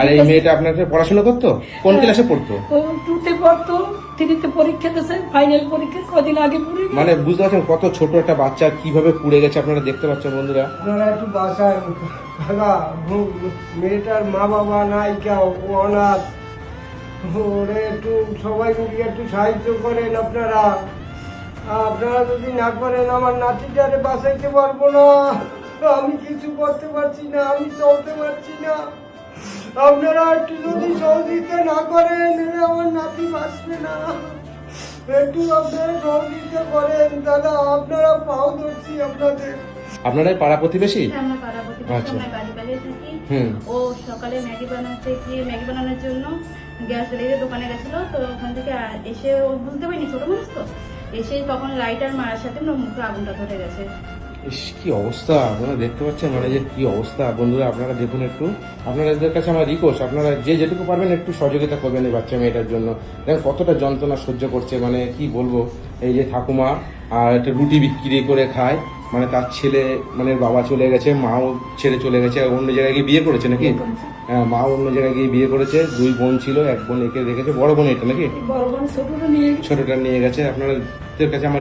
আর এই মেয়েটা আপনার পড়াশোনা করতো? কোন ক্লাসে পড়তো? ও 2 তে পড়তো, 3 তে পরীক্ষা দিয়েছে, ফাইনাল পরীক্ষা কদিন আগে পড়ে গেছে। মানে বুঝতে পারছেন কত ছোট একটা বাচ্চা কিভাবে পুড়ে গেছে, আপনারা দেখতে পাচ্ছেন বন্ধুরা। আপনারা একটু বাসায় কাকা, মেয়েটার মা বাবা নাই কেউ, ও অনাথ, ওরে একটু সবাই মিলে একটু সাহায্য করেন আপনারা। আপনারা যদি না করেন আমার নাতিটারে বাঁচাইতে পারবো না, আমি কিছু করতে পারছি না, আমি চলতে পারছি না। আপনারা একটু যদি সহযোগিতা না করেন আমার নাতি বাঁচবে না। একটু আপনারা সহযোগিতা করেন দাদা, আপনারা পাও ধরছি আপনাদের। আপনারাই পাড়া প্রতিবেশী? আমরা পাড়া প্রতিবেশী, আচ্ছা। আমরা গাড়ি থাকি। হুম। ও সকালে ম্যাগি বানাতে গিয়ে ম্যাগি বানানোর জন্য গ্যাস লেগে দোকানে গেছিল, তো ওখান থেকে এসে ও বুঝতে পারিনি, ছোট মানুষ তো, এসে তখন লাইটার মারার সাথে ওর মুখে আগুনটা ধরে গেছে। ইস, কি অবস্থা আপনারা দেখতে পাচ্ছেন, মানে যে কি অবস্থা বন্ধুরা, আপনারা দেখুন একটু। আপনাদের কাছে আমার রিকোয়েস্ট, আপনারা যে যেটুকু পারবেন একটু সহযোগিতা করবেন এই বাচ্চা মেয়েটার জন্য। দেখেন কতটা যন্ত্রণা সহ্য করছে, মানে কি বলবো। এই যে ঠাকুমা আর একটা রুটি বিক্রি করে খায়, মানে তার ছেলে, মানে বাবা চলে গেছে, মাও ছেড়ে চলে গেছে, অন্য জায়গায় গিয়ে বিয়ে করেছে নাকি? হ্যাঁ, মা অন্য জায়গায় গিয়ে বিয়ে করেছে, 2 বোন ছিল, 1 বোন একে রেখেছে, বড় বোন এটা নাকি? বড় বোন ছোটটা নিয়ে গেছে। ছোটটা নিয়ে গেছে। আপনাদের কাছে আমার